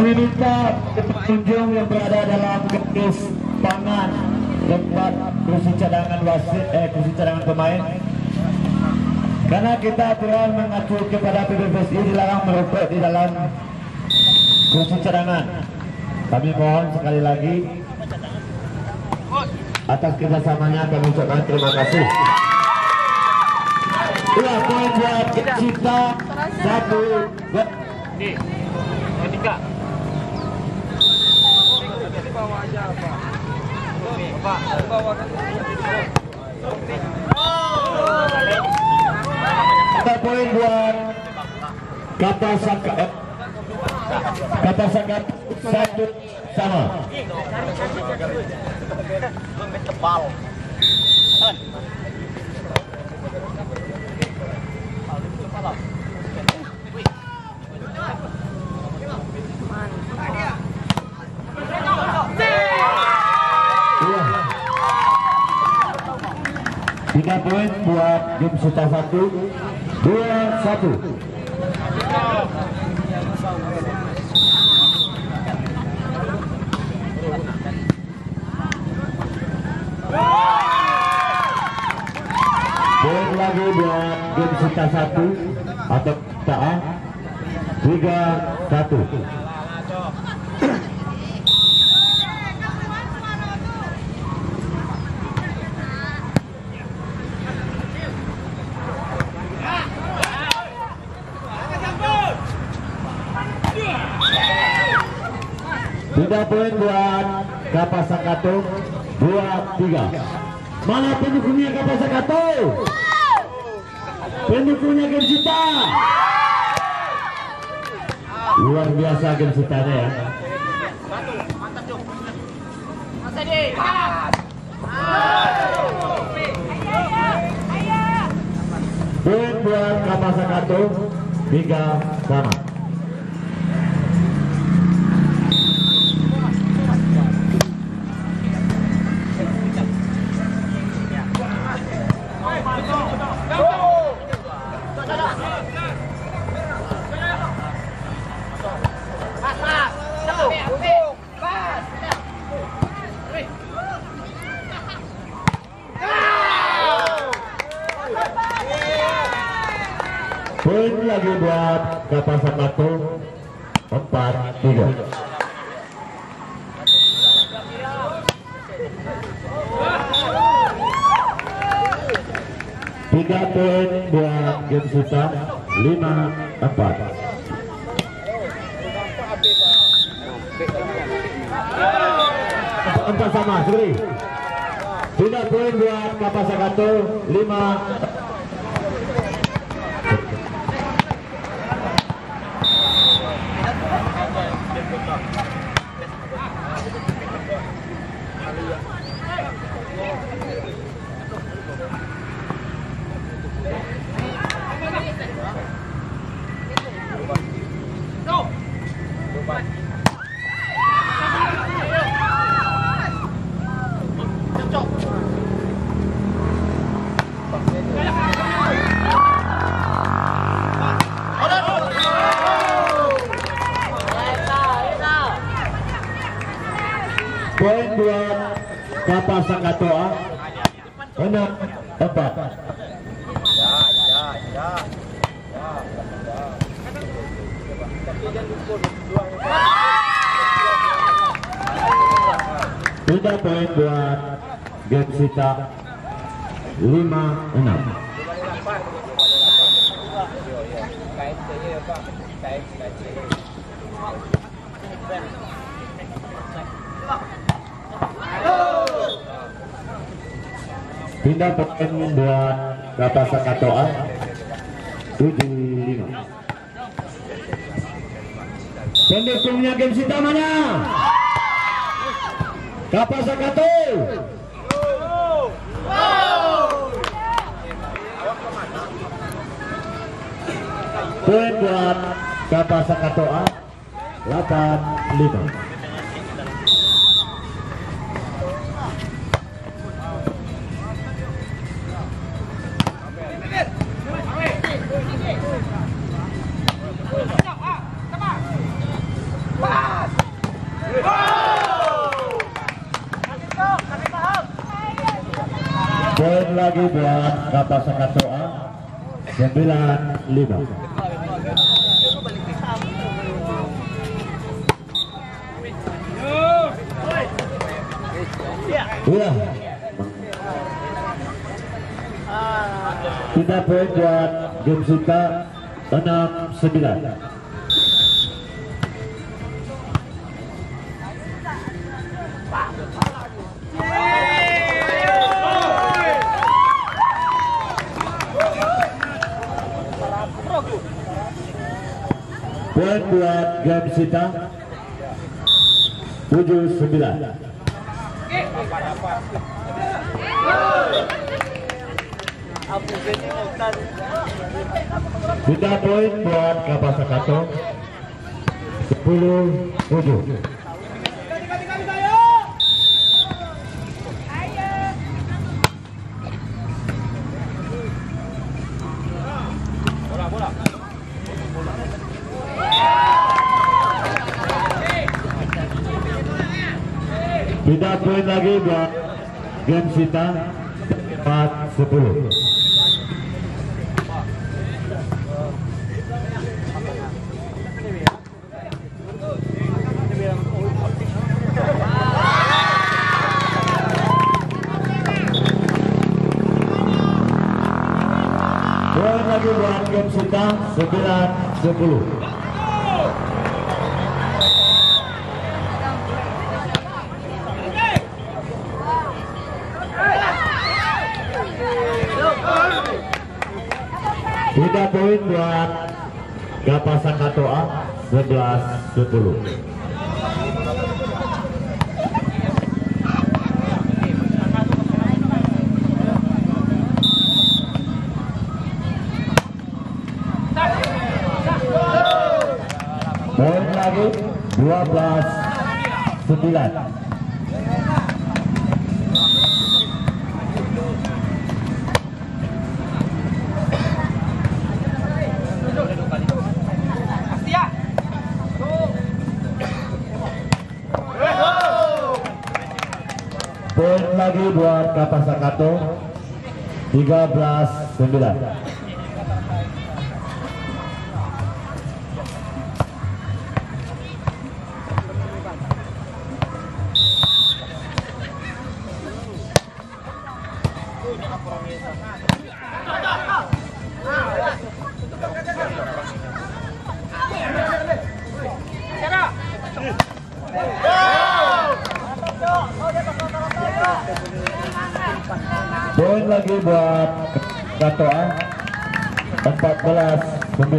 Kami minta pengunjung yang berada dalam garis pangan tempat kursi cadangan kursi cadangan pemain, karena kita aturan mengatur kepada PBVSI dilarang merokok di dalam kursi cadangan. Kami mohon sekali lagi atas kerjasamanya, kami ucapkan terima kasih. Dua poin buat Cipta, 1 buat Tiga. Tiga poin buat kata sakat 1 sama. Tiga poin buat game Cipta 1, 2-1. Poin lagi buat game Cipta 1 atau Cipta 3-1. Tiga poin buat Kapasakato, 2-3. Mana pendukungnya Kapasakato? Pendukungnya Game Cipta. Luar biasa Game Ciptanya ya. Poin buat Kapasakato, 3-sama. Poin lagi buat Kapasakato, 4-3. Tiga poin buat Game Cipta, 5-4. Empat sama, sorry. Tiga poin buat Kapasakato, 5. Poin buat Kapasakato, 6-4. Tiga poin buat Game Cipta, 5-6. Pindah poin buat Kapasakato, 7-5. Pendukungnya Game Cipta mana? Kapasakato. Poin buat Kapasakato, 8-5. Wow! lagi buat Kapasakato A 9-5. Iya. 3 poin buat Game Sita 6-9. Poin buat Game Sita 7-9. Kita poin buat Kapasakato 10-7. Kita poin lagi buat Game Sita 4-10. Poin lagi buat Game Sita 9-10. Tiga poin buat Kapasakato A 11-10. Poin lagi 12-9. Poin lagi buat Kapasakato 13-9. Poin lagi buat Kato A 14-9.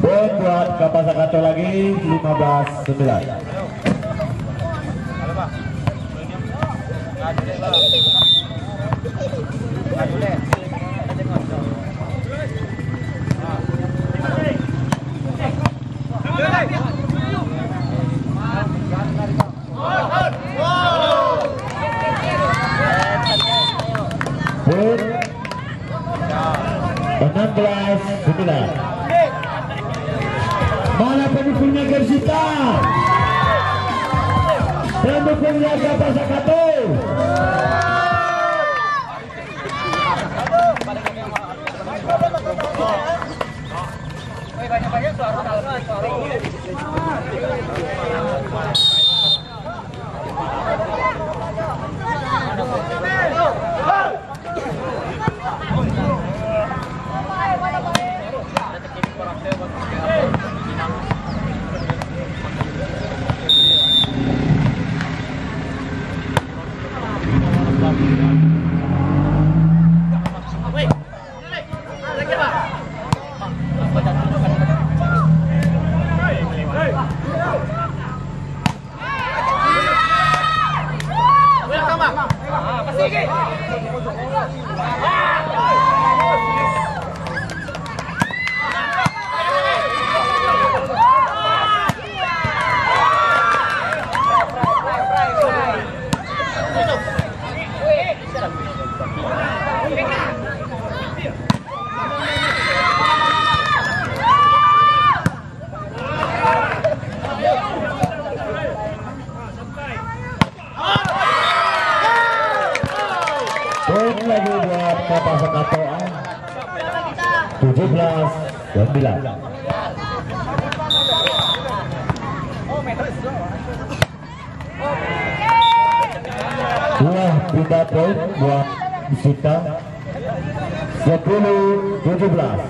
Poin buat Kapasakato lagi 15-9. Poin 16-9. Mana pendukungnya Gersita? Pendukungnya Kapasakato. 17-9. Dua pindah poin buat Sita. 10-17.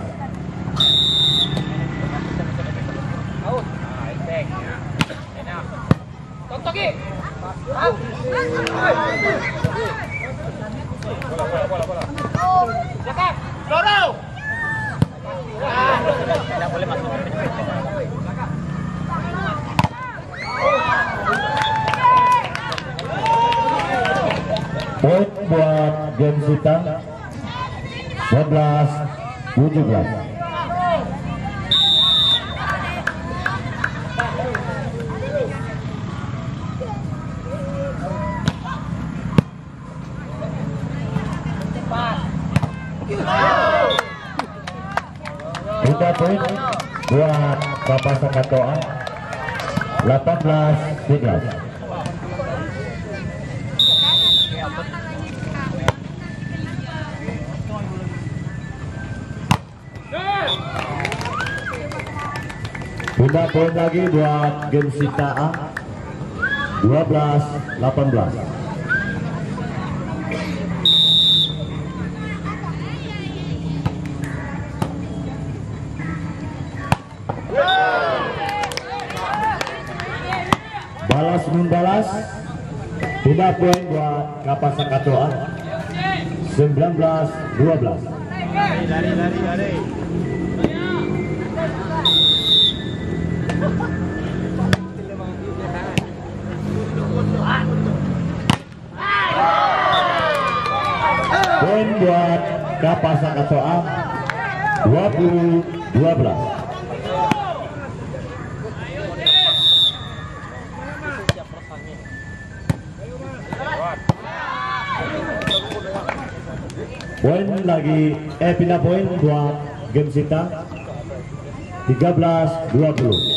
Poin buat game Sita 11-17. Pindah poin buat Bapak Sakatoa 18-11. Pindah poin lagi buat game Sita A 12-18. Balas membalas. Pindah poin buat Kapas Sakatoa 19-12. Lari. Poin buat Kapas Sakatoa 20-12. Poin lagi, pindah poin buat game Sita 13-20.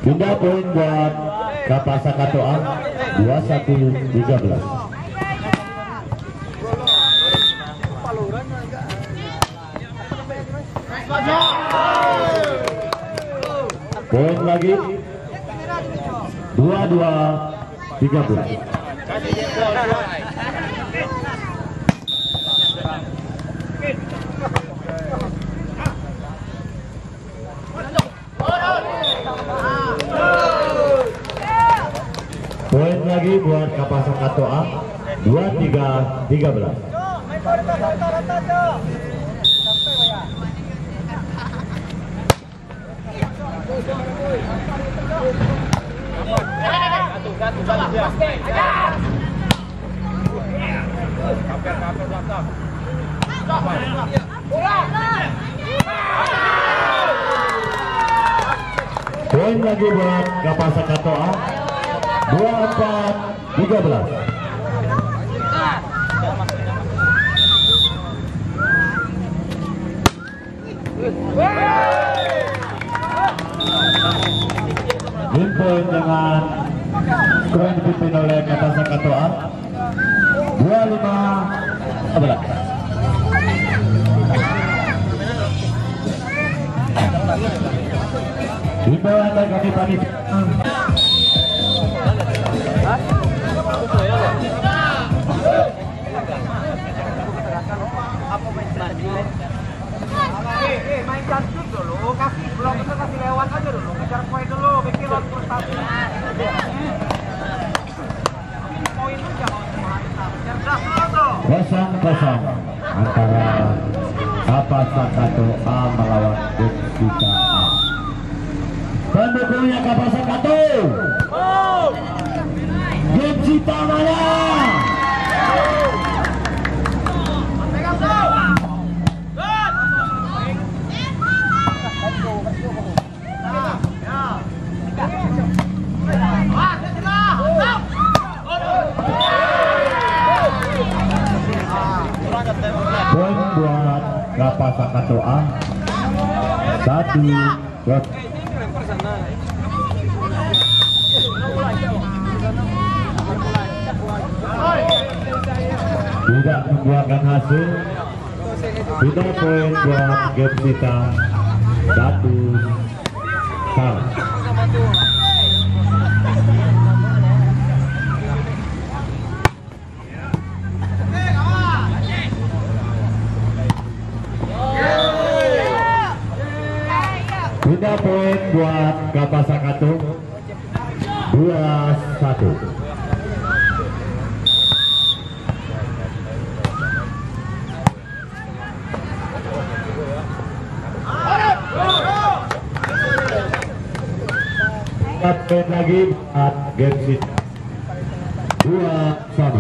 Pindah poin buat Kapas Sakatoa 21-13. Poin lagi 22-13. Poin lagi buat Kapas Sakatoa 23-13. Poin lagi buat Kapas Sakatoa 24-13. Win point dengan skor yang dipimpin oleh Kapas Sakatoa 25-11. Himbauan dari kami panitia. Main cantik dulu, kasih belum kasih lewat aja dulu, kejar poin dulu, bikin lot prestasi. Poin aja Kosong antara Kapas Sakatoa melawan Game Sita A. Pendukungnya Kapas Sakatoa, Game Sita mana? Poin buat Kapas Sakatoa 1-2. tidak membuahkan hasil. Tidak poin buat game kita 1-1. Tidak poin buat Kapasakato 2-1. Poin lagi buat game kita 2-1.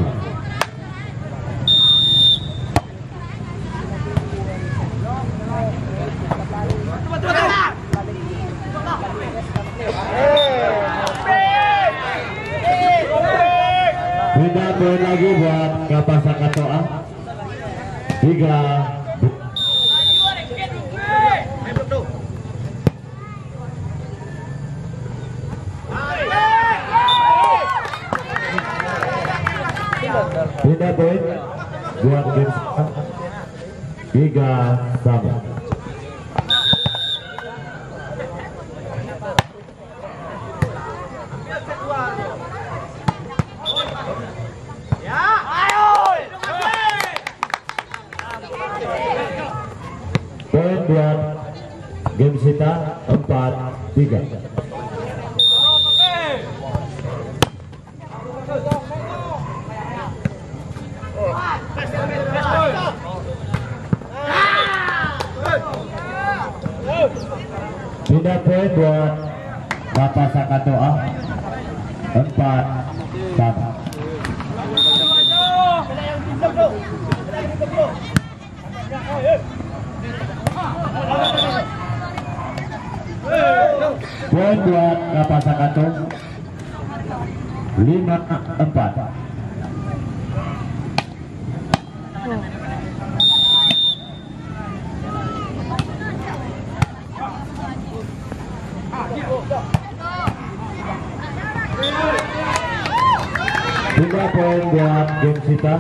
Tidak poin lagi buat Kapasakato A 3. Tidak poin buat game 3-3. Poin buat game Sita 4-3. Tidak poin buat Kapasakato A 4-1. Poin buat Kapasakato 5-4. Tiga poin buat game Sita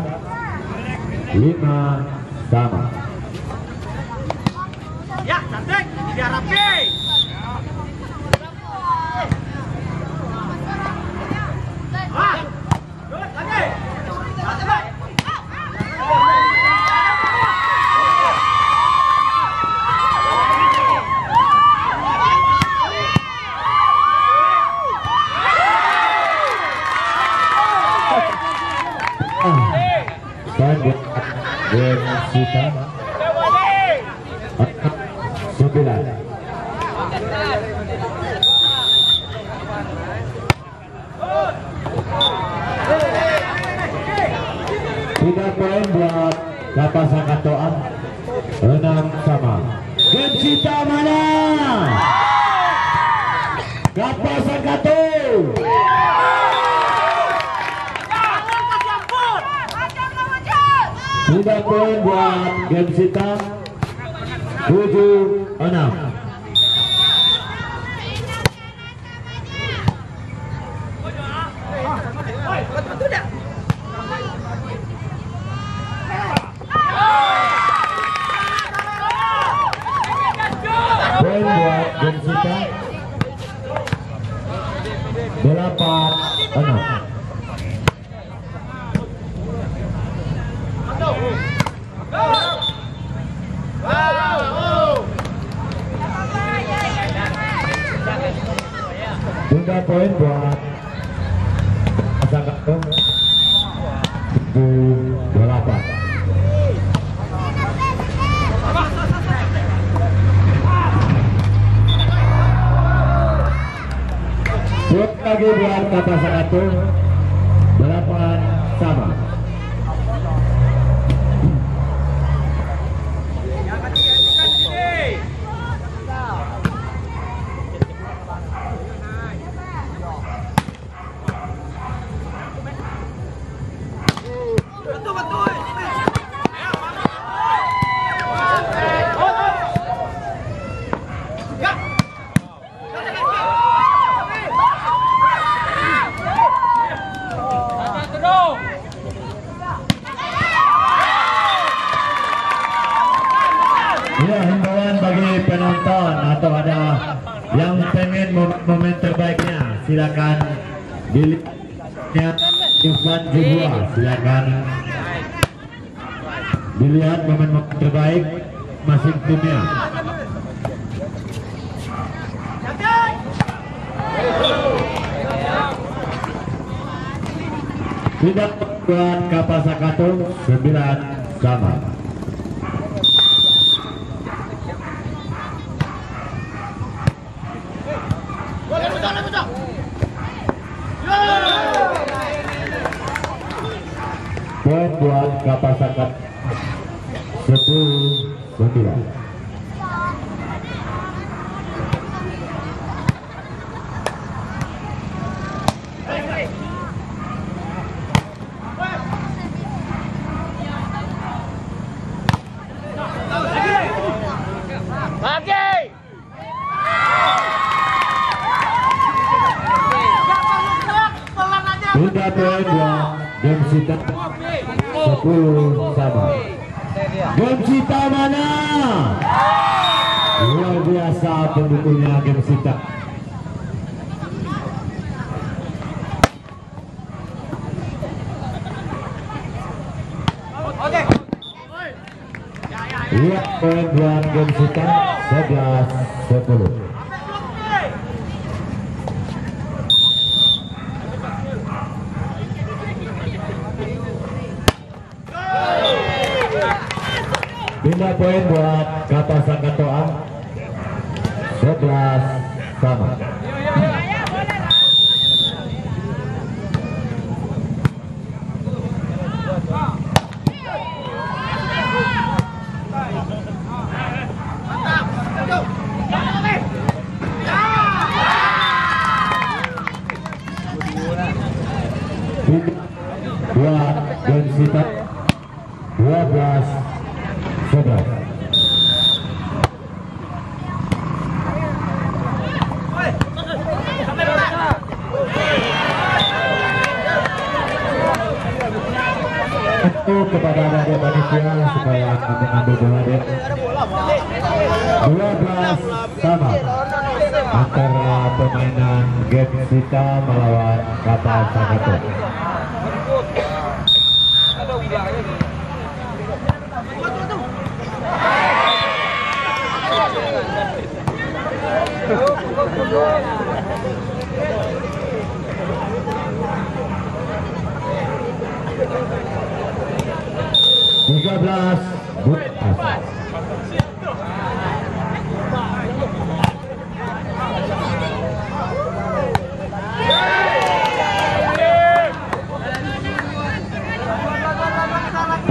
5-sama. Ya, cantik, diharap ke. Poin buat game Sita 9. Tiga poin buat Kapasakato A 6-sama. Game Sita mana? Kapasakato. Tiga poin buat game Sita 7-6. Poin buat game Sita 8-6. Tiga poin buat Kapasakato 7-8. Poin lagi buat Kapasakato 8-sama. silakan biliknya Irfan Jibua, silakan dilihat momen terbaik masing timnya. Tidak buat Kapasakato 9 sama. Poin buat Kapasakato 10-9. Sudah poin buat Gemsita 10 sama. Gemsita mana? Luar biasa pendukungnya Gemsita. Iya, poin buat Gemsita 11-10. Pindah poin buat Kapasakato 11 sama. Buat Gemsita 12-11. Itu kepada adik panitia supaya mengambil bola dia. 12 sama antara permainan Gemsita melawan Kapasakato. Tiga belas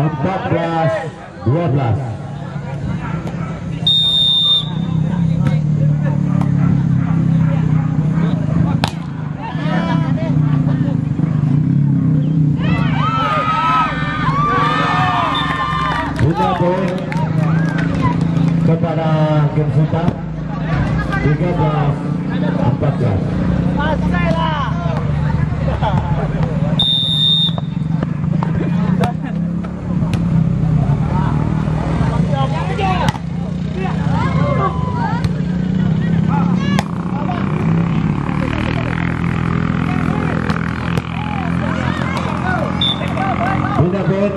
empat belas 12. Poin kepada Gemsita 13-14. Pindah poin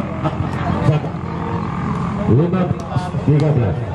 15-13.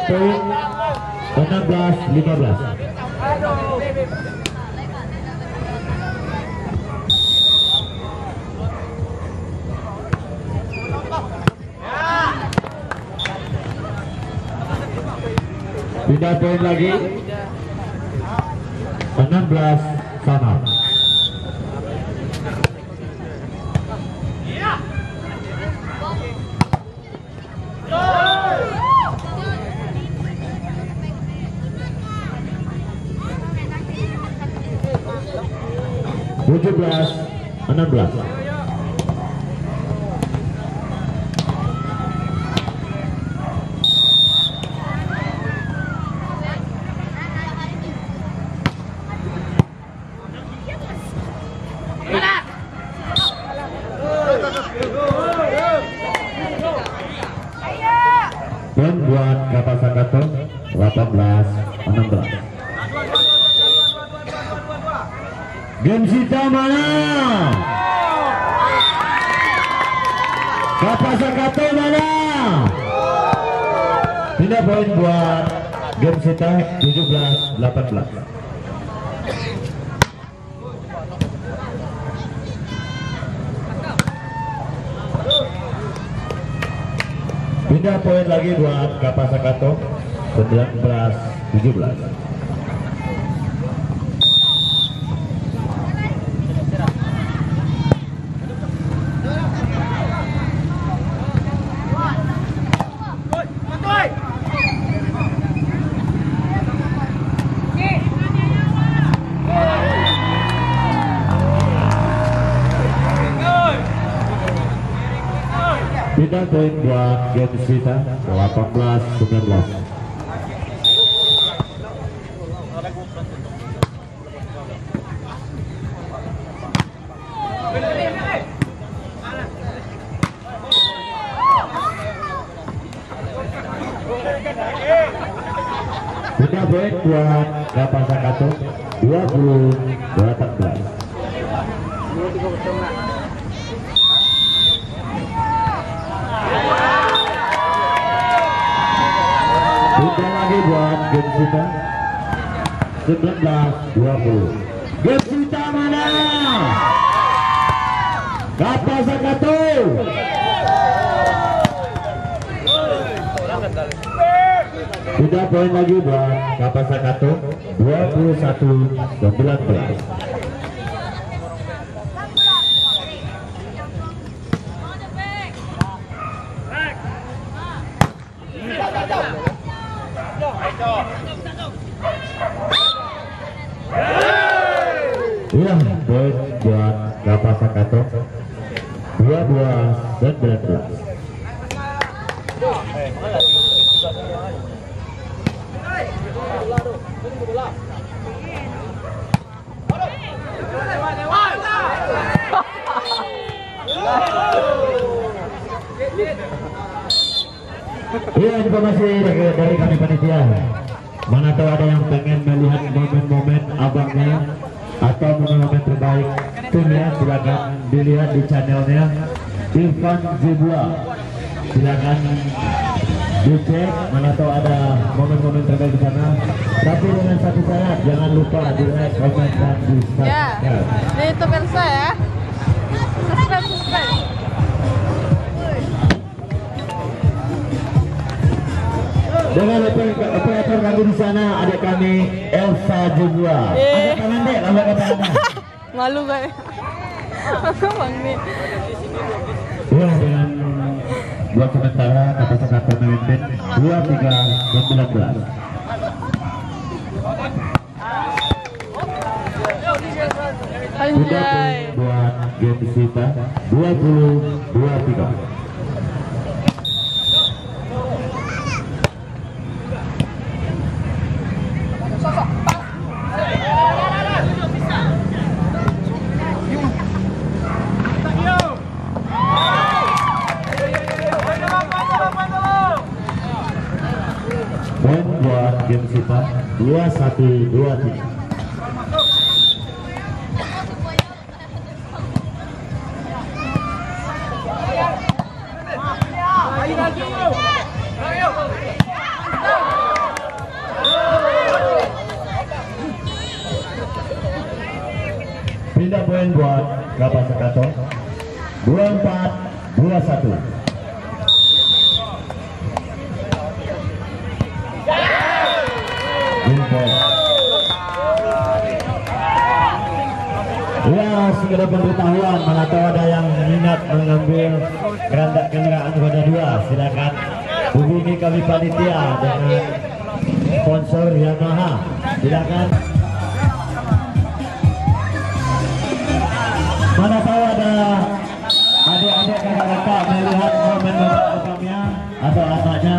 Poin 16-15. Pindah poin lagi 16 sama. Poin buat Kapasakato 18-16. Game sita mana? Kapasakato mana? Pindah poin buat game sita 17-18. Pindah poin lagi buat Kapasakato 19-17. Pindah poin buat game sita 18-19. Pindah poin buat Kapasakato 20-18. Pindah lagi buat game sita 19-20. Game sita mana? Kapasakato. Pindah poin lagi buat Kapasakato 21-19. Iya, poin buat Kapasakato 22-19. Iya, informasi dari kami panitia. Mana tahu ada yang pengen melihat momen-momen abangnya atau momen-momen terbaik timnya, silakan dilihat di channelnya Irfan Zebua. Silakan dicek, mana tahu ada momen-momen terbaik di sana. Tapi dengan satu syarat, jangan lupa di like, komen, dan di subscribe. Ya, di YouTube saya. Subscribe. Dengan operator kami di sana, adik kami Elsa Zebua. Ada tangan deh, ada tangan. Malu kayak. Bang nih. Ya, dengan buat sementara Kapasakato memimpin 23-19. Anjay. Buat game sita 20-23. Poin buat game sita 21-23. Pindah poin buat Kapasakato 24-21. Ya, segera pemberitahuan, mana tahu ada yang minat mengambil kendaraan roda 2, silakan hubungi kami panitia dengan sponsor Yamaha. Silakan. Mana tahu ada adik-adik kakak-kakak melihat momen abangnya atau anaknya,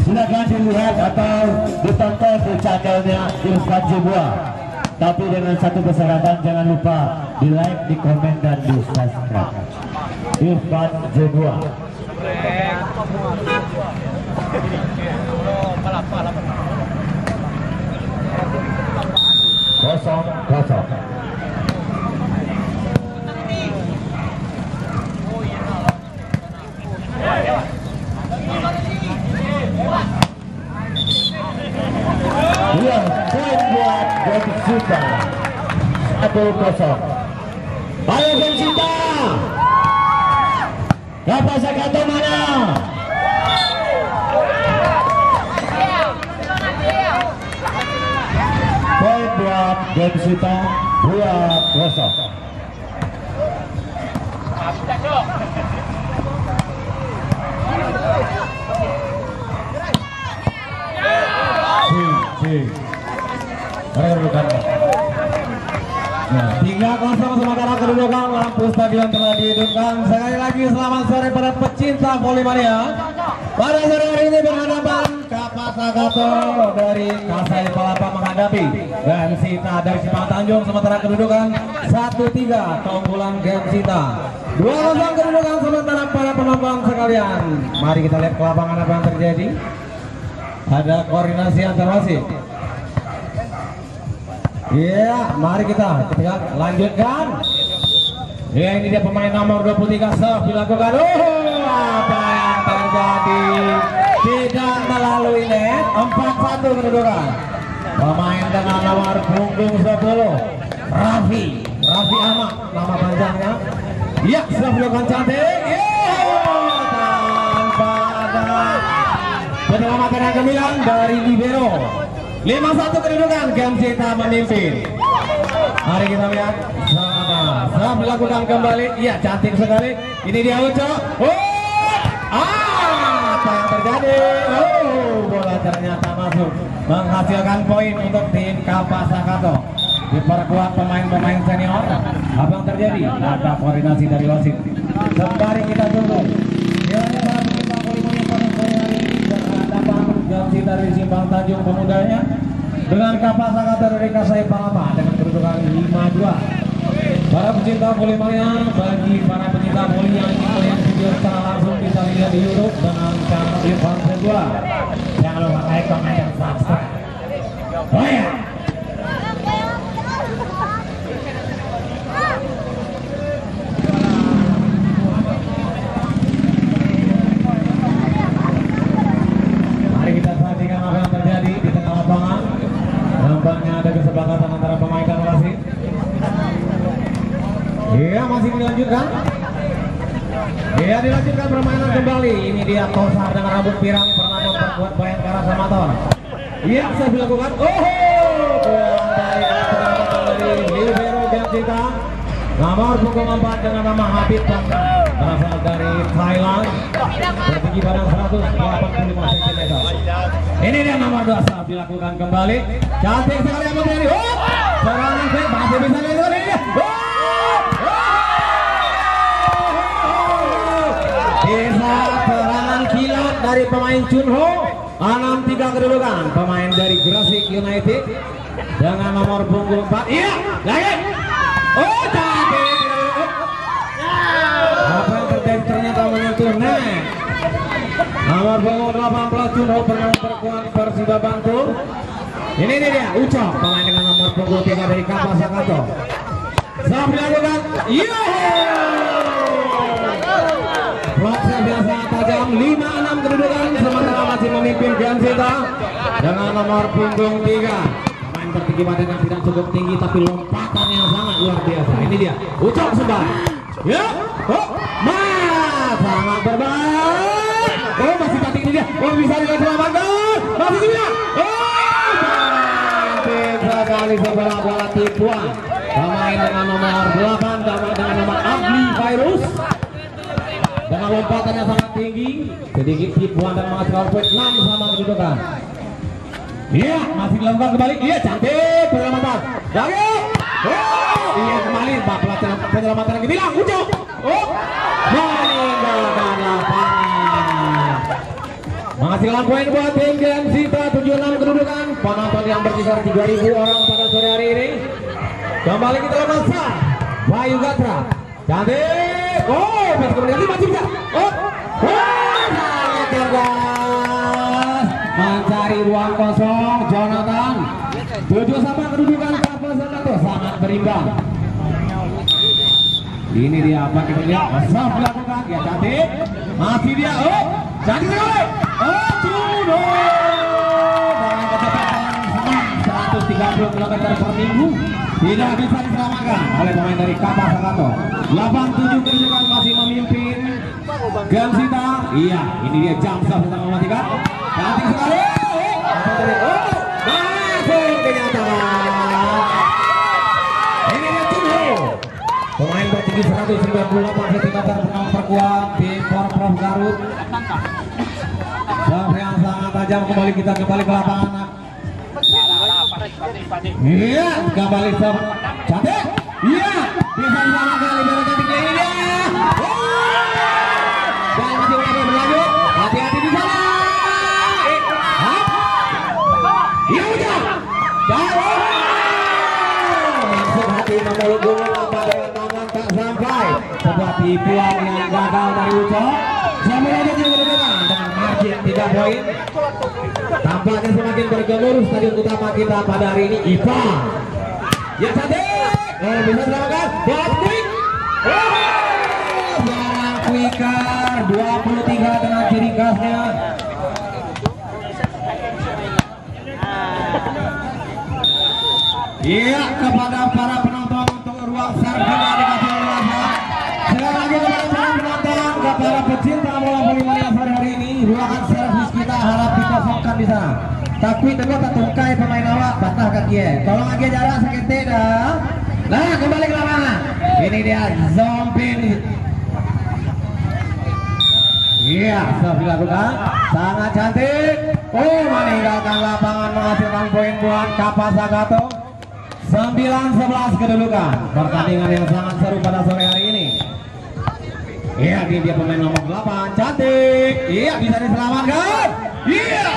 silakan dilihat atau ditonton di channelnya Irfan Zebua. Tapi dengan satu persyaratan, jangan lupa di like, di komen, dan di subscribe. Irfan Zebua. Kosong. Dua poin buat Gensita. 1-0. Ayo Gensita. Kapasakato mana? Poin buat Gensita. 2-0. Nah, 3-0 sementara kedudukan lampu stadion telah dihidupkan. Sekali lagi selamat sore para pecinta voli mania. Pada sore hari ini berhadapan Kapasakato dari Kasai Palapa menghadapi Gensita dari Simpang Tanjung. Sementara kedudukan 1-3 keunggulan Gensita. 2-0 kedudukan sementara para penonton sekalian. Mari kita lihat ke lapangan apa yang terjadi. Ada koordinasi antar wasit. Ya, mari kita lanjutkan. Ya, ini dia pemain nomor 23 serve dilakukan. Apa yang terjadi? Tidak melalui net. 4-1 kedudukan. Pemain dengan nomor punggung 10 Raffi Ahmad nama panjangnya. Ya, sudah dilakukan cantik. Tanpa ada penyelamatan yang gemilang dari libero. 5-1 kedudukan, Gensita memimpin. Mari kita lihat. Serve dilakukan kembali. Iya, cantik sekali. Ini dia Uco. Apa yang terjadi? Bola ternyata masuk, menghasilkan poin untuk tim Kapasakato. Diperkuat pemain-pemain senior. Apa yang terjadi? Ada koordinasi dari wasit. Sembari kita tunggu. Kiranya para pecinta voli mania pada sore hari ini berhadapan Gensita dari Simpang Tanjung Pemudanya dengan Kapasakato dari Kasai Palapa dengan kedudukan 5-2. Para pecinta voli mania, bagi para pecinta voli yang ingin melihat video secara langsung bisa lihat di YouTube dengan channel Irfan Sedua. Jangan lupa like, komen, dan subscribe. Oh ya. Kesepakatan antara pemain dan wasit. Iya, masih dilanjutkan. Iya, dilanjutkan permainan kembali. Ini dia Kosar dengan rambut pirang pernah memperkuat Bayangkara Samator. Iya, bisa dilakukan. Dari libero Gensita. Nomor punggung 4 dengan nama Habib berasal dari Thailand. Bertinggi badan 185 cm. Ini dia nomor 2 serve dilakukan kembali. Cantik sekali yang terjadi. Serangan set masih bisa dilakukan ini. Bisa serangan kilat dari pemain Chunho. 6-3 kedudukan. Pemain dari Gresik United dengan nomor punggung 4. Iya, lagi. Cantik. Apa yang terjadi? Ternyata menyentuh net. Nomor punggung 18 Chunho pernah memperkuat Persiba Bantul. Ini dia Ucok, pemain dengan nomor punggung 3 dari Kapasakato. Serve dilakukan. Blok serve yang sangat tajam. 5-6 kedudukan sementara masih memimpin Gensita dengan nomor punggung 3. Pemain bertinggi badan yang tidak cukup tinggi tapi lompatan yang sangat luar biasa. Ini dia Ucok Sembah. Ya, sangat berbahaya. Masih cantik ini dia. Bisa diselamatkan. Masih juga. Cantik sekali sebelah bola tipuan. Pemain dengan nomor 8 dengan nomor Abli Virus. Dengan lompatan yang sangat tinggi, sedikit tipuan dan menghasilkan poin 6 sama kedudukan. Iya, masih dilakukan kembali. Iya, cantik penyelamatan. Lagi. Iya, kembali penyelamatan lagi bilang Ucok. Meninggalkan lapangan. Menghasilkan poin buat tim Gensita 76 kedudukan. Penonton yang berkisar 3.000 orang pada sore hari ini. Kembali kita lakukan sah. Bayu Gatra. Cantik. Masih kemudian masih bisa. 2-0 Jonathan. 7 sama kedudukan Kapal Sakato sangat berimbang. Ini dia apa kita lihat Asaf dilakukan ya cantik. Masih dia cantik sekali. Truno dengan kecepatan senang 130 km per minggu tidak bisa diselamatkan oleh pemain dari Kapal Sakato. 8-7 kedudukan masih memimpin Gamsita. Iya, ini dia Jamsah sedang mematikan. Cantik sekali. Masuk kenyataan. Ini dia Tunho. Pemain bertinggi 198 cm bernama Perkuat di Porprov Garut. Serve yang sangat tajam kembali kita kembali ke lapangan. Iya, kembali serve cantik. Iya, bisa diselamatkan libero cantiknya ini dia. Dan masih berlanjut. Hati-hati di sana. Iya udah. Jauh. Langsung hati memeluk gunung apa dengan tangan tak sampai. Sebuah tipuan yang gagal dari Uco. Sama aja yang berbeda dengan margin 3 poin. Tampaknya semakin bergemuruh stadion utama kita pada hari ini. Ipa. Ya cantik. Bisa diselamatkan. Bola quick. Seorang quicker 23 dengan ciri khasnya. Iya, kepada para penonton untuk ruang servis dikasih luasa. Sekali lagi kepada para penonton, kepada pecinta bola voli mania sore hari ini, ruangan servis kita harap dikosongkan di sana. Tapi tengok tak tungkai pemain awak batah kaki. Tolong lagi jarak sakit dah. Nah, kembali ke lapangan. Ini dia Zombin. Iya, sudah dilakukan. Sangat cantik. Meninggalkan lapangan menghasilkan poin buat Kapal Sakato. 9-11 kedudukan. Pertandingan yang sangat seru pada sore hari ini. Iya, ini dia pemain nomor 8. Cantik. Iya, bisa diselamatkan. Iya.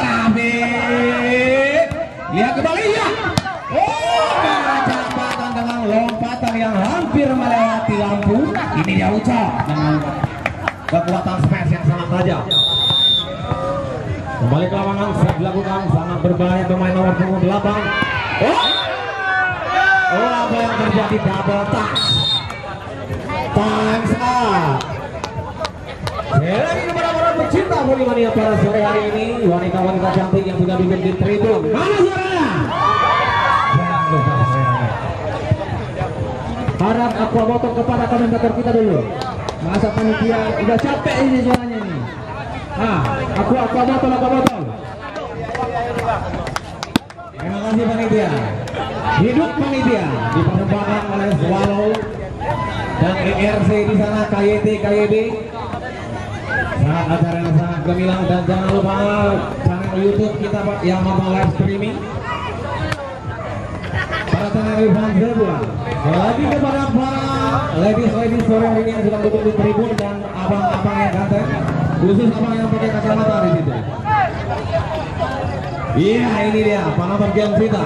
Habis. Lihat kembali ya. Kecepatan dengan lompatan yang hampir melewati lampu. Ini dia Uca dengan kekuatan smash yang sangat tajam. Kembali ke lapangan, serve dilakukan sangat berbahaya pemain nomor 8. Apa yang terjadi? Double touch. Times up. Lagi kepada para pecinta voli mania pada sore hari ini, wanita-wanita cantik yang sudah duduk di tribun. Mana suaranya? Harap aku botol kepada komentator kita dulu. Masa panitia udah capek ini suaranya ini. Aku botol. Terima kasih panitia. Hidup panitia dipersembahkan oleh Swallow dan ERC di sana, KYB. Saat acara yang sangat gemilang, dan jangan lupa channel YouTube kita yang nonton live streaming. Para channel Ivan Zebula. Lagi kepada para ladies sore hari ini yang sedang duduk di tribun dan abang-abang yang ganteng, khusus abang yang pakai kacamata di situ. Iya, ini dia penonton Gamsita.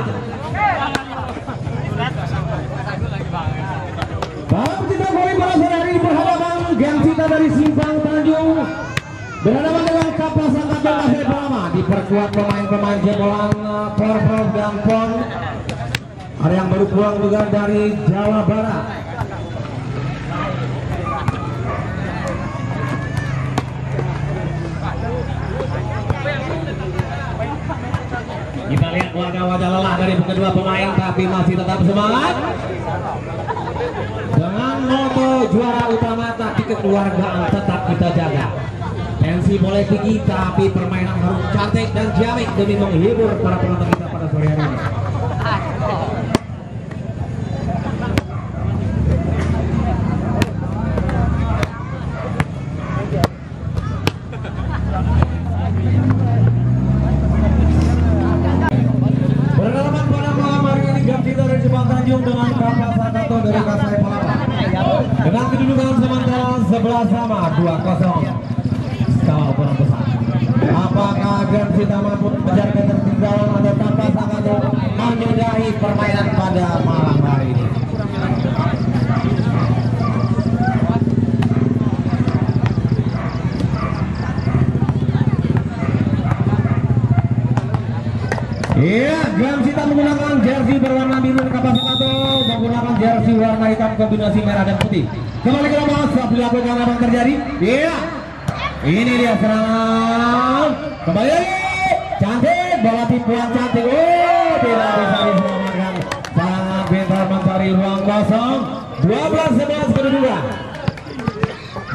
Para pecinta voli pada sore hari ini berhadapan Gamsita dari Simpang Tanjung berhadapan dengan Kapal Sakato Masih Palama. Diperkuat pemain-pemain jebolan Porprov dan PON. Ada yang baru pulang juga dari Jawa Barat. Kita lihat wajah-wajah lelah dari kedua pemain, tapi masih tetap semangat. Dengan moto juara utama, tapi kekeluargaan tetap kita jaga. Tensi boleh tinggi, tapi permainan harus cantik dan ciamik demi menghibur para penonton kita pada sore hari ini. Dengan Kapal Sakato dari Kasai Palapa dengan kedudukan sementara 11 sama 2-0 skala ukuran besar. Apakah Gamsita mampu mengejar ketertinggalan atau Kapal Sakato menyudahi permainan pada malam hari ini? Iya, Gamsita menggunakan jersey berwarna biru kapas satu, menggunakan jersey warna hitam kombinasi merah dan putih. Kembali ke lapangan, setelah dilakukan apa yang terjadi? Iya, ini dia serangan. Kembali lagi, cantik, bola tipuan cantik. Oh, tidak bisa diselamatkan. Sangat pintar mencari ruang kosong. 12-11 kedudukan.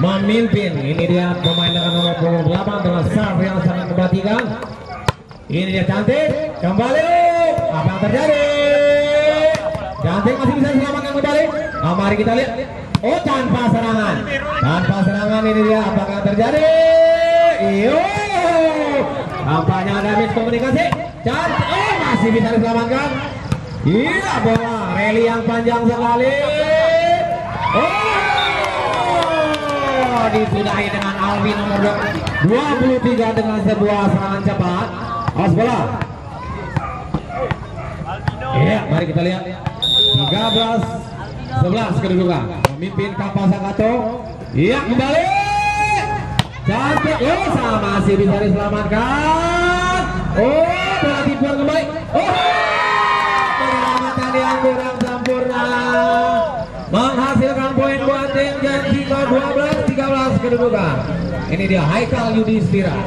Memimpin, ini dia pemain dengan nomor 28 dengan serve yang sangat mematikan. Ini dia cantik, kembali. Apa yang terjadi? Cantik masih bisa diselamatkan kembali. Nah, mari kita lihat. Oh, tanpa serangan. Tanpa serangan ini dia. Apakah yang terjadi? Iyo. Tampaknya ada miskomunikasi. Cantik. Oh, masih bisa diselamatkan. Iya, bola rally yang panjang sekali. Oh, disudahi dengan Alwi nomor 23 dengan sebuah serangan cepat. Awas bola. Iya, mari kita lihat. 13-11 kedudukan. Memimpin Kapal Sakato. Iya, kembali. Cantik. Oh, masih bisa diselamatkan. Oh, bola tipuan kembali. Oh, penyelamatan yang kurang sempurna. Menghasilkan poin buat tim Gamsita 12-13 kedudukan. Ini dia Haikal Yudhistira.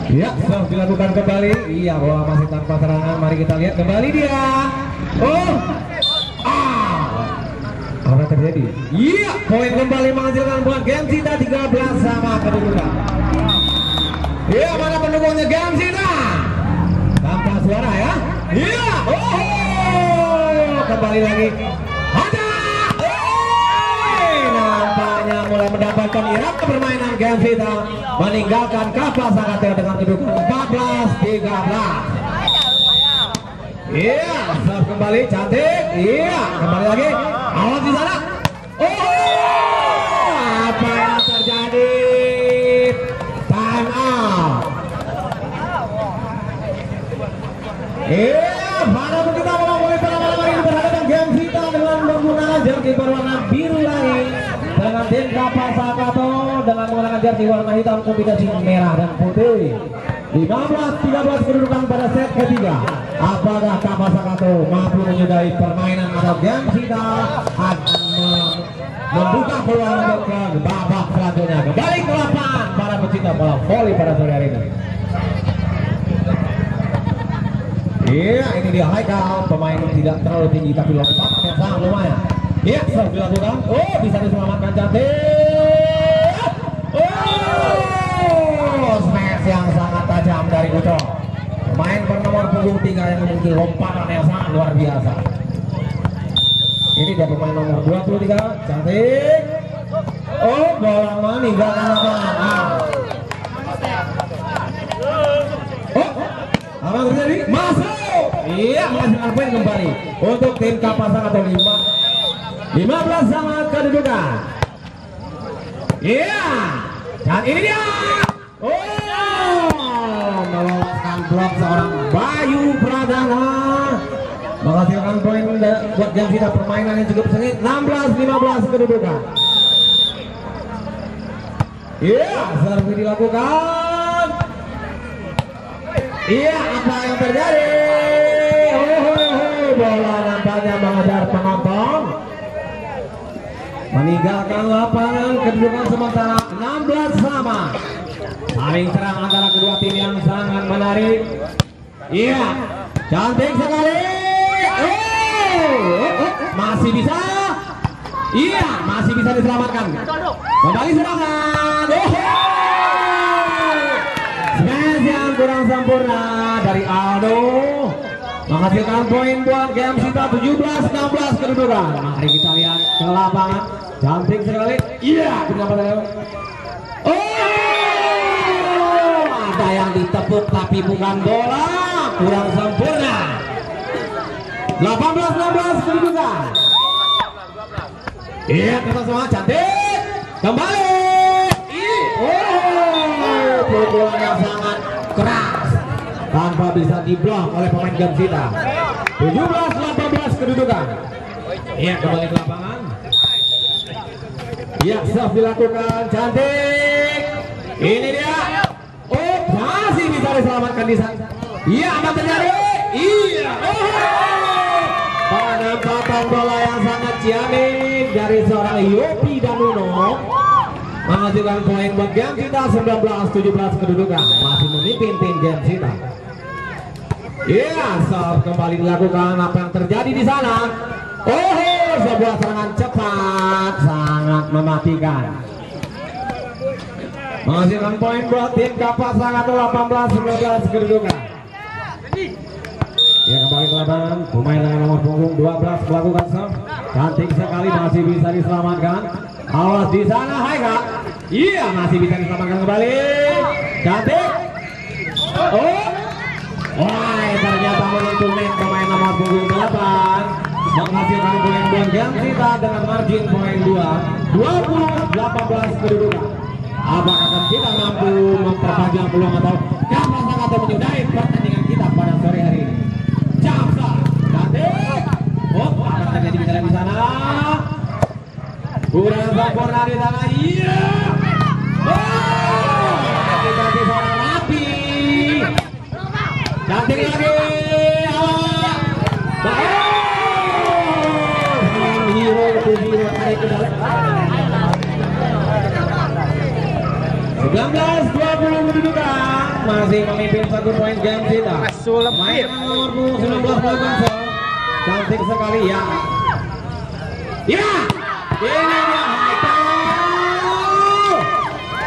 Ya, sudah dilakukan kembali. Iya, bola masih tanpa serangan. Mari kita lihat kembali dia. Oh, apa terjadi? Iya, poin kembali menghasilkan buat Gamsita 13 sama kedudukan. Iya, mana pendukungnya Gamsita? Tanpa suara ya. Iya, oh, kembali lagi. Ada. Nampaknya mulai mendapatkan irama permainan Gamsita meninggalkan Kapal Sakato dengan kedudukan 14-13. Iya, serve kembali cantik. Iya, kembali lagi. Awas di sana. Oh, apa yang terjadi? Time out. Iya, pada kita mulai pada malam hari ini berhadapan Gamsita dengan menggunakan jersey berwarna biru langit dengan tim Kapal Sakato dengan menggunakan jersey warna hitam kombinasi merah dan putih. 15-13 kedudukan pada set ketiga. Apakah Kapal Sakato mampu menyudahi permainan atau Gamsita akan membuka peluang untuk ke babak selanjutnya? Kembali ke lapangan para pecinta bola voli pada sore hari ini. Iya, ini dia Haikal, pemain tidak terlalu tinggi tapi lompatan yang sangat lumayan. Iya, sudah dilakukan. Oh, bisa diselamatkan cantik. Oh, smash yang sangat tajam dari Uco. Pemain bernomor punggung 3 yang memiliki lompatan yang sangat luar biasa. Ini dia pemain nomor 23, cantik. Oh, bola meninggalkan lapangan. Oh, apa yang terjadi? Masuk. Iya, menghasilkan poin kembali untuk tim Kapal Sakato 15 sama kedudukan. Iya, dan ini dia. Oh, meloloskan blok seorang Bayu Pradana, menghasilkan poin buat Gamsita. Permainan yang cukup sengit. 16-15 kedudukan. Iya, serve dilakukan. Iya, apa yang terjadi? Bola nampaknya mengejar penonton, meninggalkan lapangan. Kedudukan sementara 16 sama. Saling serang antara kedua tim yang sangat menarik. Iya, cantik sekali. Masih bisa. Iya, masih bisa diselamatkan. Kembali serangan. Smash yang kurang sempurna dari Aldo menghasilkan poin buat Gamsita 17-16 kedudukan. Mari kita lihat ke lapangan. Cantik sekali. Iya, oh, ada yang ditepuk tapi bukan bola. Kurang sempurna. 18-16 kedudukan. Iya, kita semua cantik. Kembali. Oh, pukulan yang sangat keras tanpa bisa diblok oleh pemain Gamsita. 17-18 kedudukan. Iya, kembali ke lapangan. Iya, serve dilakukan cantik. Ini dia. Oh, masih bisa diselamatkan di sana. Iya, apa terjadi? Iya. Penempatan bola yang sangat ciamik dari seorang Yopi Danuno menghasilkan poin buat Gamsita. 19-17 kedudukan, masih memimpin tim Gamsita. Iya, serve kembali dilakukan. Apa yang terjadi di sana? Sebuah serangan cepat sangat mematikan. Menghasilkan poin buat tim Kapas Sangat 18-19 kedudukan. Ya, kembali ke lapangan, pemain dengan nomor punggung 12 melakukan serve. Cantik sekali, masih bisa diselamatkan. Awas di sana, hai Kak. Iya, masih bisa diselamatkan kembali. Cantik. Wah, ternyata menyentuh net pemain nomor punggung 8. Menghasilkan poin buat Gamsita dengan margin poin 20-18 kedudukan. Apakah Gamsita mampu memperpanjang peluang atau Kapas Sangat menyudahi pertandingan kita pada sore hari ini? Jamsa, cantik. Apa terjadi di sana? Kurang sempurna di sana. Iya. Cantik seorang rapi. Cantik lagi. Hero tarik ke dalam. 19-20 kedudukan, masih memimpin 1 poin Gamsita. Main nomor 19 melakukan serve. Cantik sekali ya. Ya, ini dia Haikal.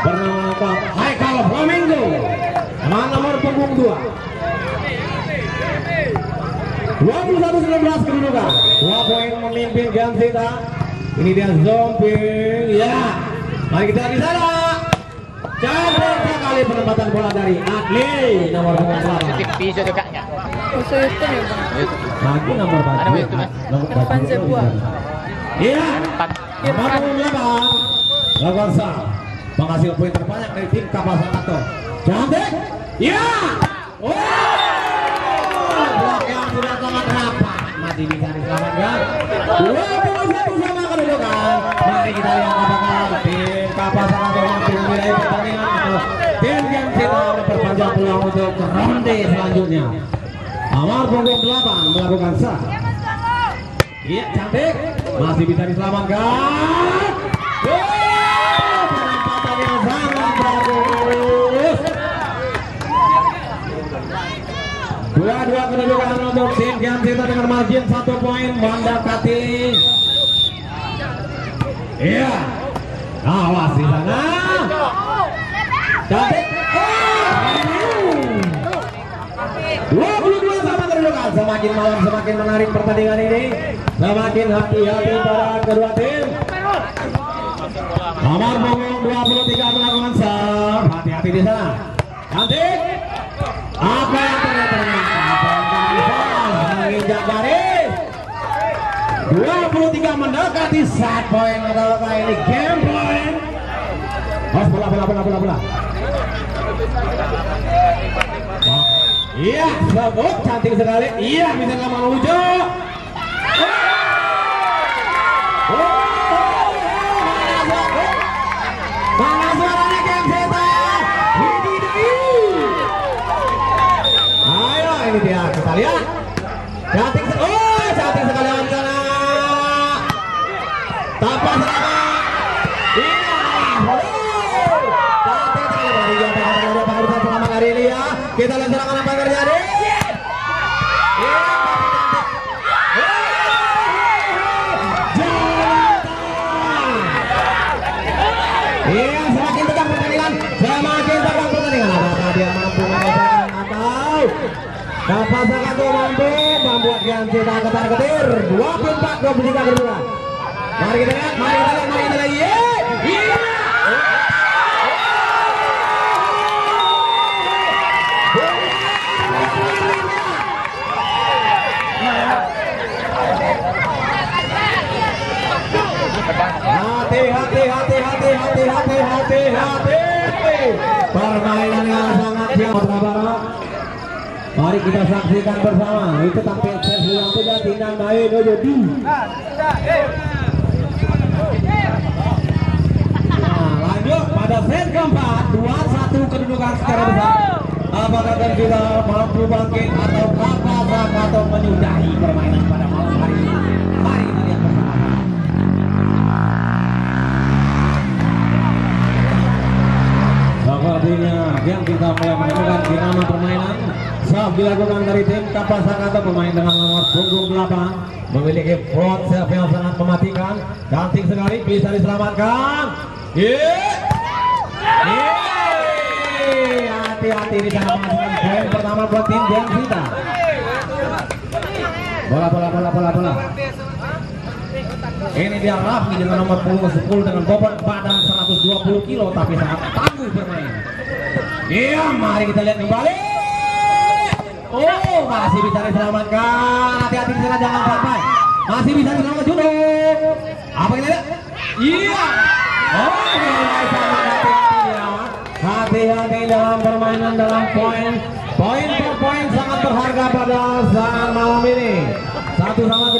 Bernama Haikal Flamingo. Nomor punggung 2. 21-19 kedudukan, 2 poin memimpin Gamsita. Ini dia zombie. Ya, mari kita di sana. Cantik sekali penempatan bola dari Adli nomor 8. Bisa dekatnya. Musuh YouTube ya bang. Lagi nomor baju. Ada itu kan? Depan sebuah. Iya. Nomor 8. Lawan Sam. Penghasil poin terbanyak dari tim Kapas Sangat. Cantik. Iya. Blok yang sudah sangat rapat, masih bisa diselamatkan. 21 sama kedudukan. Mari kita lihat apakah tim Kapas Sangat mampu memulai pertandingan atau tim Gamsita memperpanjang peluang untuk ronde selanjutnya. Nomor punggung 8 melakukan sah. Iya, cantik. Masih bisa diselamatkan. Penempatan yang sangat bagus. 2-2 kedudukan untuk tim Gamsita dengan margin 1 poin mendekati. Iya. Awas di sana. Cantik. 22 sama kedudukan. Semakin malam semakin menarik pertandingan ini. Semakin hati-hati para kedua tim. Nomor punggung 23 melakukan serve. Hati-hati di sana. Cantik. Apa yang ternyata menginjak garis. 23 mendekati set poin atau ini game point. Bola. Iya, sebut cantik sekali. Iya, bisa nggak mau ujung. Mana suaranya Gamsita? Ayo, ini dia kita lihat. Cantik sekali di sana. Tanpa serangan. Hari ini ya, kita lihat serangan apa yang terjadi. Iya, semakin tegang pertandingan, apakah dia mampu mengejar atau Kapas Sangat mampu membuat Gamsita ketar-ketir 24-23 kedudukan. Mari kita lihat. Hati-hati. Permainan yang sangat siap. Mari kita saksikan bersama. Itu tampil sesi yang sudah tindak main Ojodi. Nah, lanjut pada set keempat, 2-1 kedudukan secara besar. Apakah kita mampu bangkit atau Kapasa atau menyudahi permainan pada malam hari ini? Mari kita lihat bersama. Sepertinya yang kita mulai menemukan irama permainan. Serve dilakukan dari tim Kapasa atau pemain dengan nomor punggung 8 memiliki front serve yang sangat mematikan. Cantik sekali, bisa diselamatkan. Hati-hati di sana menghasilkan poin pertama buat tim Gensita. Bola. Ini dia Raffi dengan nomor punggung 10 dengan bobot badan 120 kilo tapi sangat tangguh bermain. Iya, mari kita lihat kembali. Oh, masih bisa diselamatkan. Hati-hati di sana, jangan sampai. Masih bisa diselamatkan Juno. Apa kita lihat? Iya. Oh, mulai sangat hati-hati dia. Hati-hati dalam permainan, dalam poin. Poin per poin sangat berharga pada saat malam ini. Satu sama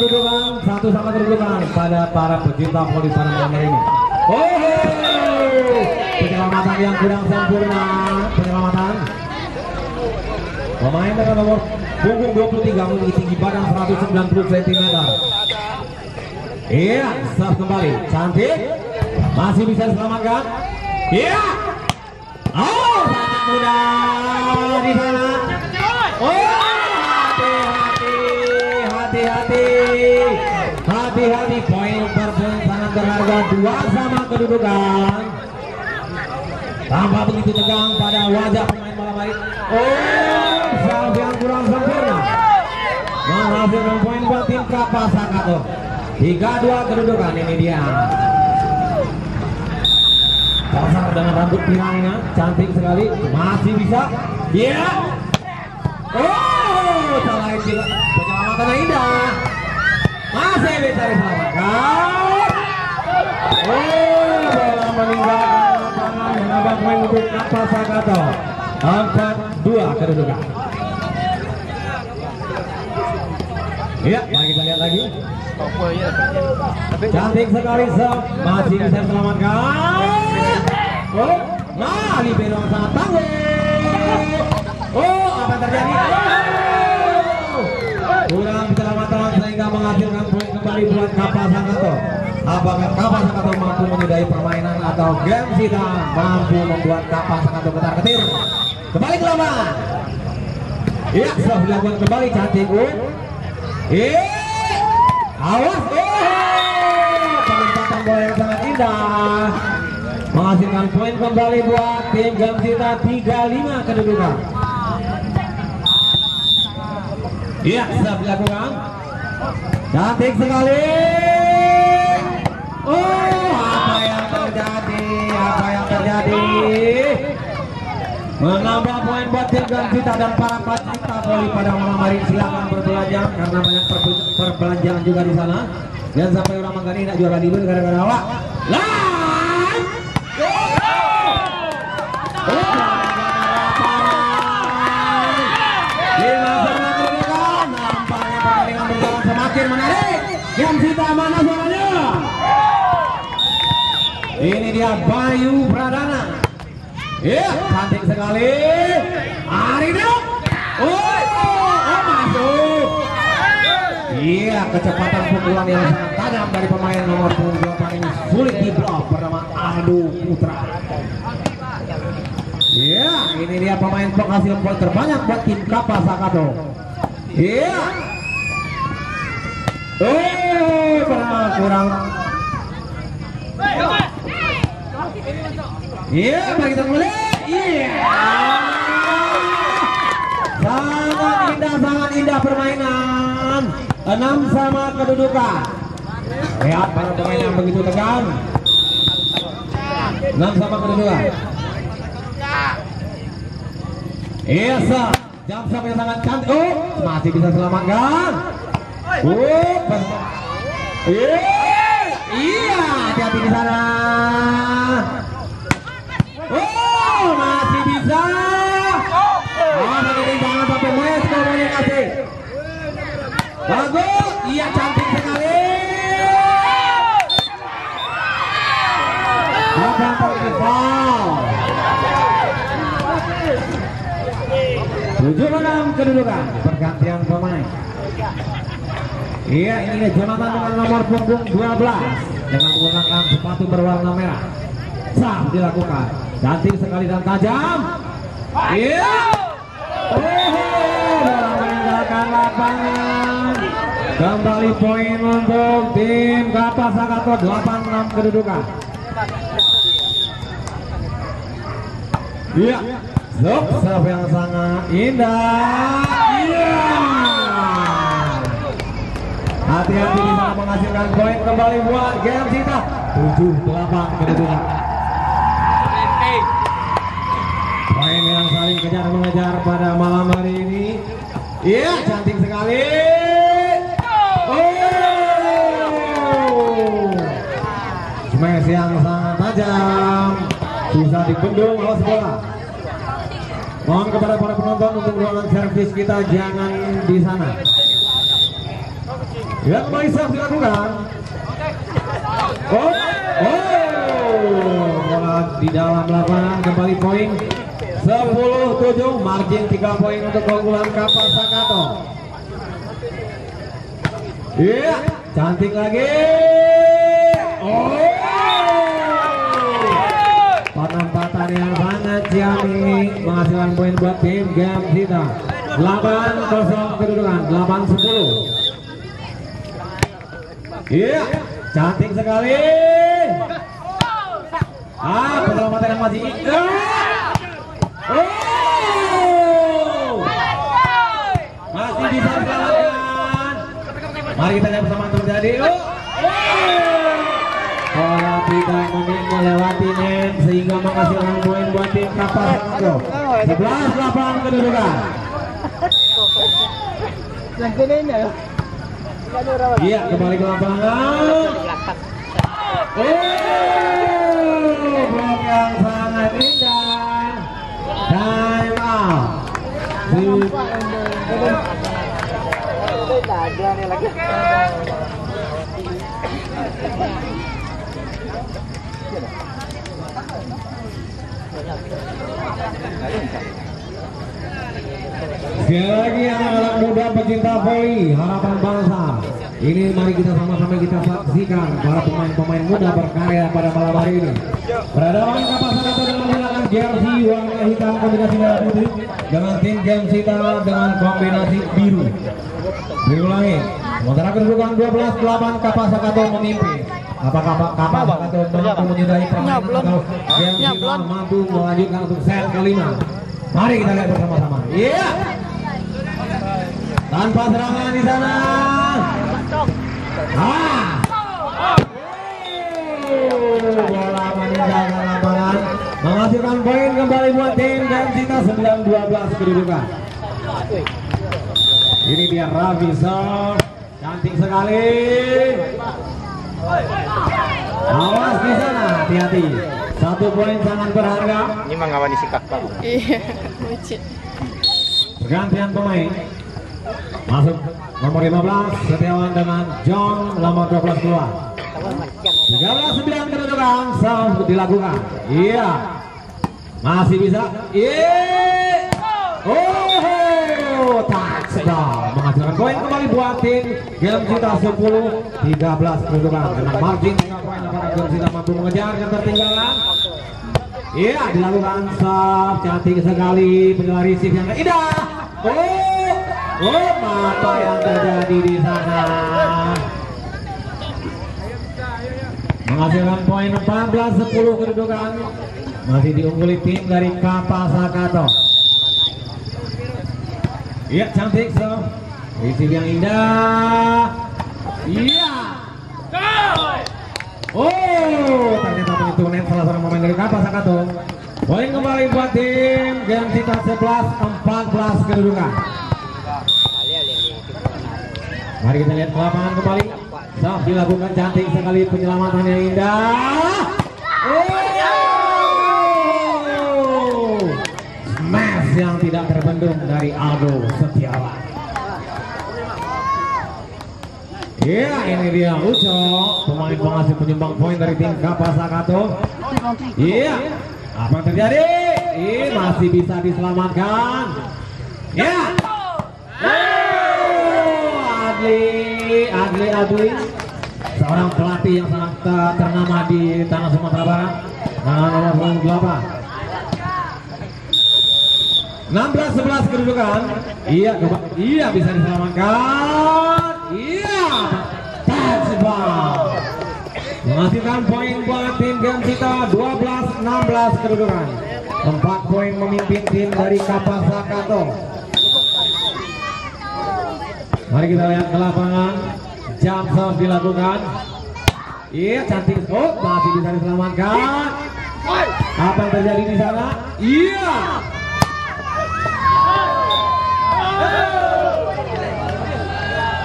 kedudukan pada para pecinta voli pada malam hari ini. Oh, penyelamatan yang kurang sempurna. Penyelamatan. Pemain dengan nomor punggung 23 memiliki tinggi badan 190 cm. Iya, serve kembali. Cantik. Masih bisa diselamatkan. Iya. Oh, sangat mudah di sana. Oh, hati-hati. Poin per poin sangat berharga. 2 sama kedudukan. Tampak begitu tegang pada wajah pemain malam hari. Oh, serve yang kurang sempurna menghasilkan poin buat tim Kapasa Kato. 3-2 kedudukan. Ini dia Pasar dengan rambut pirangnya, cantik sekali, masih bisa. Iya. Oh, salah juga. Penyelamatan indah. Masih bisa diselamatkan. Oh, bola meninggalkan lapangan, menambah poin untuk Kapasa Kato. 4-2 kedudukan. Iya, mari kita lihat lagi. Cantik sekali, masih bisa diselamatkan. Oh, nah, libero sangat tangguh. Oh, apa terjadi? Oh, kurang diselamatkan sehingga menghasilkan poin kembali buat Kapasa Kato. Apakah Kapasa Kato mampu menyudahi permainan atau Gensita mampu membuat Kapasa Kato ketar-ketir? Kembali ke lapangan. Iya, sudah dilakukan kembali, cantik. Awas. Penempatan bola yang sangat indah menghasilkan poin kembali buat tim Gensita. 3-5 kedudukan. Iya, sudah dilakukan. Cantik sekali. Oh, apa yang terjadi? Menambah poin buat tim Gensita dan para pecinta voli pada malam hari. Silakan berbelanja karena banyak perbelanjaan juga di sana. Dan sampai orang Manggarai tidak juara libur gara-gara awak. Nampaknya pertandingan berjalan semakin menarik. Gensita mana suaranya? Ini dia Bayu Pradana. Iya, cantik sekali. Arino. Oh, masuk. Iya, kecepatan pukulan yang sangat tajam dari pemain nomor 28 ini sulit diblok bernama Aldo Putra. Iya, ini dia pemain penghasil poin terbanyak buat tim Kapasa Kato. Iya. Oh, kurang. Iya, bagi kita mulai. Iya. Sangat indah permainan. 6 sama kedudukan. Lihat para pemain yang begitu tegang. 6 sama kedudukan. Iya, jam sampai sangat cantik. Oh, masih bisa selamatkan. Iya, hati-hati di sana. Oh, masih bisa. Jangan sampai mes komunikasi. Bagus, iya, cantik sekali. Akan terkepal. 7-6 kedudukan pergantian pemain. Iya, ini Jonathan dengan nomor punggung 12 dengan menggunakan sepatu berwarna merah. Sah dilakukan, cantik sekali dan tajam. Iya, meninggalkan lapangan. Kembali poin untuk tim Kapas Sakato, 8-6 kedudukan. Iya, serve yang sangat indah. Iya. Hati-hati bisa menghasilkan poin kembali buat game kita. 7-8 kedudukan. Poin yang saling kejar mengejar pada malam hari ini. Iya, cantik sekali. Smash yang sangat tajam, susah dibendung awas bola. Mohon kepada para penonton untuk ruangan servis kita jangan di sana. Ya, kembali serve dilakukan. Bola di dalam lapangan, kembali poin 10-7, margin 3 poin untuk keunggulan Kapas Sakato. Iya, cantik lagi. Penempatan yang sangat ciamik menghasilkan poin buat tim game kita. 8-0 kedudukan, 8-10. Iya, cantik sekali. Penyelamatan yang masih masih bisa diselamatkan. Mari kita lihat bersama terjadi. Bola tidak melewati net sehingga menghasilkan poin buat tim Kapas Sakato. 11-8 kedudukan. Iya, kembali ke lapangan. Blok yang sangat indah. Time out. Sekali lagi anak-anak muda pecinta voli harapan bangsa. Ini mari kita sama-sama kita saksikan para pemain-pemain muda berkarya pada malam hari ini. Peradaban Kapas Sakato dengan menggunakan jersey warna hitam kombinasi merah putih dengan tim game kita dengan kombinasi biru. Diulangi, sementara kedudukan 12-8 Kapas Sakato memimpin. Apakah Kapas Sakato mampu menyudahi permainan atau game kita mampu melanjutkan untuk set kelima? Mari kita lihat bersama-sama. Iya. Tanpa serangan di sana. Bola meninggalkan lapangan, menghasilkan poin kembali buat tim dan kita 9-12 kedudukan. Ini dia Raffi Serve, cantik sekali. Awas di sana, hati-hati. 1 poin sangat berharga. Ini mah ngawan isi kakak. Iya, lucu. Pergantian pemain. Masuk nomor 15 Setiawan dengan John nomor 12 keluar. 13-9 kedudukan, serve dilakukan. Iya, masih bisa. Iya, touchdown, menghasilkan poin kembali buat tim game kita 10-13 kedudukan dengan margin 3 poin. Apakah game kita mampu mengejar yang tertinggalan? Iya, dilakukan serve, cantik sekali, penyelar receive yang indah. Apa yang terjadi di sana? Menghasilkan poin 14-10 kedudukan, masih diungguli tim dari Kapas Sakato. Iya, cantik serve, receive yang indah. Iya. Ternyata menyentuh net salah seorang pemain dari Kapas Sakato. Poin kembali buat tim game kita 11-14 kedudukan. Mari kita lihat ke lapangan kembali. Serve dilakukan, cantik sekali, penyelamatan yang indah. Smash yang tidak terbendung dari Aldo Setiawan. Iya, ini dia Uco, pemain penghasil penyumbang poin dari tim Kapas Sakato. Iya, apa yang terjadi? Masih bisa diselamatkan. Ya. Adli. Seorang pelatih yang sangat ternama di tanah Sumatera Barat. Nomor 28. 16-11 kedudukan. Iya bisa diselamatkan. Iya. Touchdown. Menghasilkan poin buat tim Gamsita 12-16 kedudukan. 4 poin memimpin tim dari Kapasakato. Mari kita lihat ke lapangan. Jump shot dilakukan. Iya cantik. Oh masih bisa diselamatkan. Apa yang terjadi di sana? Iya.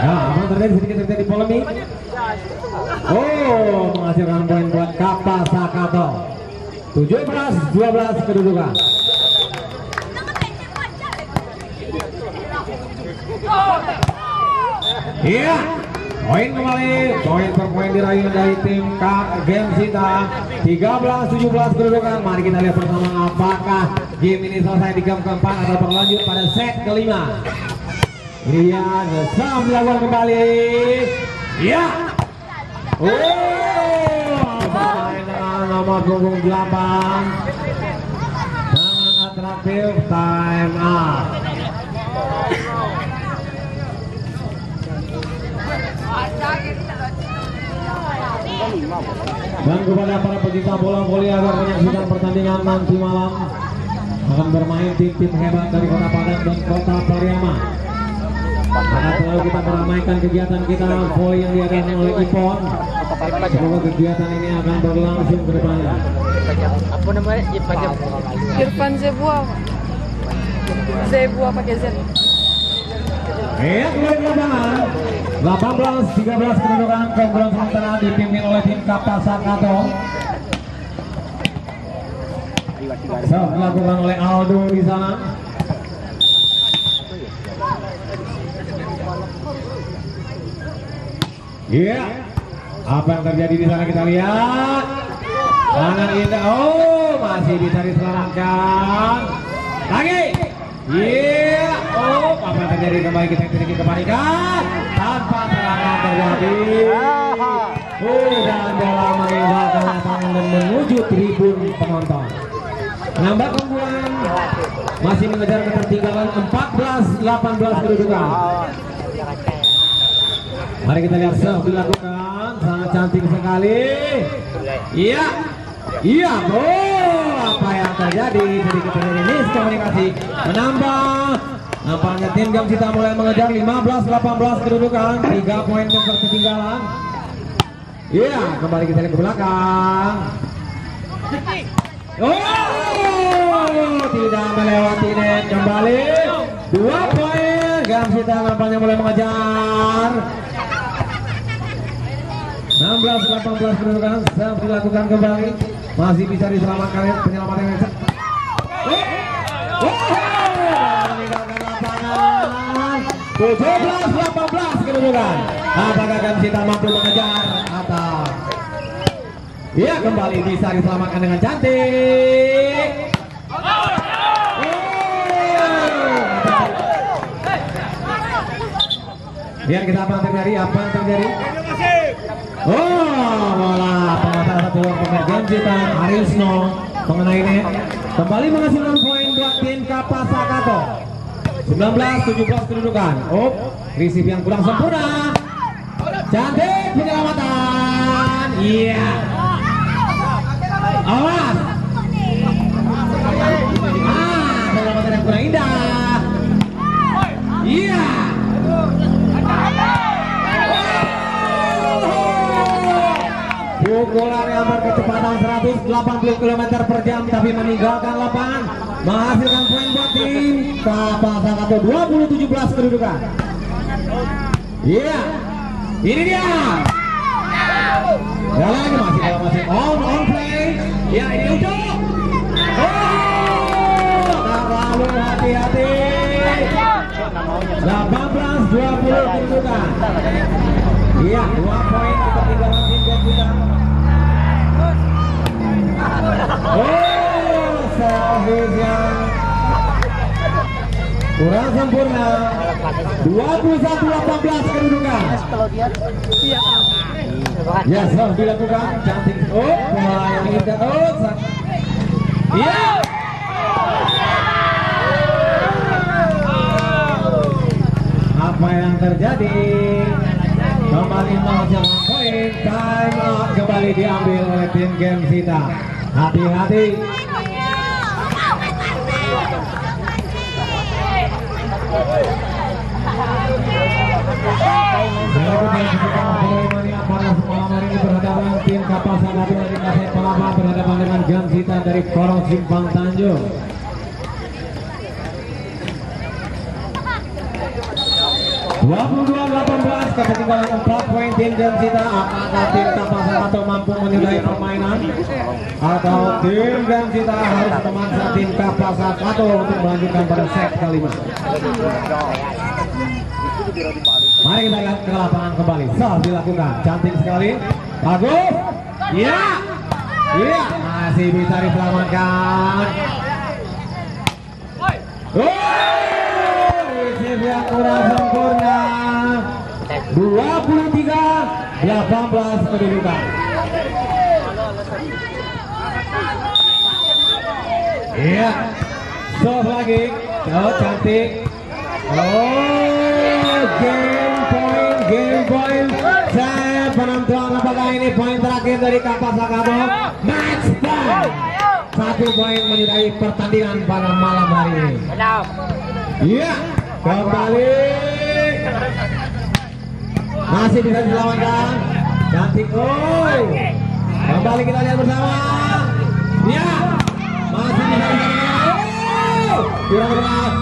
Ya, apa yang terjadi? Sedikit terjadi polemik. Oh, menghasilkan poin buat Kapasakato. 17-12 kedudukan. Iya, poin kembali, poin per poin diraih dari tim Gamsita. 13-17 kedudukan. Mari kita lihat bersama apakah game ini selesai di game keempat atau berlanjut pada set kelima. Ini dia, serve dilakukan kembali. Iya. Dengan nomor punggung 8 sangat atraktif. Time out. Dan kepada para pecinta bola voli agar menyaksikan pertandingan nanti malam akan bermain tim-tim hebat dari Kota Padang dan Kota Pariaman. Akan selalu kita meramaikan kegiatan kita voli yang diadakan oleh IPON. Semoga kegiatan ini akan berlangsung ke depannya. Apa namanya? Irfan Zebua pakai Z. Ya, keluar ke lapangan. 18-13 kedudukan keunggulan sementara dipimpin oleh tim Kapasakato. Dilakukan oleh Aldo di sana. Iya. Apa yang terjadi di sana kita lihat. Tangan indah. Oh, masih bisa diselamatkan. Lagi. Iya. Oh, apa yang terjadi kembali kita sedikit kepanikan. Tanpa serangan terjadi. Dan bola meninggalkan lapangan dan menuju tribun penonton. Menambah keunggulan. Masih mengejar ketertinggalan 14-18 kedudukan. Mari kita lihat serve dilakukan, sangat cantik sekali. Iya, iya, apa yang terjadi? Sedikit terjadi miskomunikasi. Menambah, nampaknya tim Gamsita mulai mengejar 15-18 kedudukan, 3 poin ketertinggalan. Iya, kembali kita lihat ke belakang. Oh, tidak melewati net kembali. 2 poin, Gamsita nampaknya mulai mengejar. 16-18 kedudukan, serve dilakukan kembali, masih bisa diselamatkan penyelamatan yang meninggalkan lapangan. 17-18 kedudukan. Apakah Gamsita mampu mengejar atau? Iya, kembali bisa diselamatkan dengan cantik. Lihat kita apa yang terjadi, Oh, bola penguasa satu pemain Gamsita Arisno mengenai net. Kembali menghasilkan poin buat tim Kapasakato. 19-17 kedudukan. Oh, receive yang kurang sempurna. Cantik penyelamatan. Iya. Awas. Penyelamatan yang kurang indah. Iya. Pukulan yang berkecepatan 180 km per jam tapi meninggalkan lapangan, menghasilkan poin buat tim Kapasakato. 20-17 kedudukan. Iya, ini dia. Ya lagi masih on play. Ya ini untuk. Terlalu hati-hati. 18-20 kedudukan. Iya, 2 poin ketertinggalan tim Gamsita. Oh, servis yang kurang sempurna. 21-18 kedudukan. Kalau dia Iya. Ya, sudah dilakukan cantik. Oh, bola yang indah. Oh, iya. Apa yang terjadi? Kembali mengajar poin. Time out kembali diambil oleh tim Game Sita. Hati-hati. Berhadapan tim kapal Sangapi dari Kasih Pelapa berhadapan dengan Game Sita dari Korong Simpang Tanjung. 22-18 ketinggalan 4 poin tim Game Sita. Apakah tim kapal Sangapi mampu menyudahi permainan atau tim Game Sita harus memaksa tim kapal Sangapi untuk melanjutkan pada set kelima? Mari kita lihat ke lapangan kembali. Serve dilakukan, cantik sekali, bagus, iya, iya, masih bisa diselamatkan. Receive yang kurang sempurna. 23-18 kedudukan. Iya, serve lagi, cantik. Oh, game point. Saya penentuan apakah ini poin terakhir dari kapal Sakabo. Match point. 1 poin menyudahi pertandingan pada malam hari ini. Iya, kembali. Masih bisa diselamatkan. Cantik. Oh, kembali kita lihat bersama. Iya, masih bisa diselamatkan. Oh, kurang keras.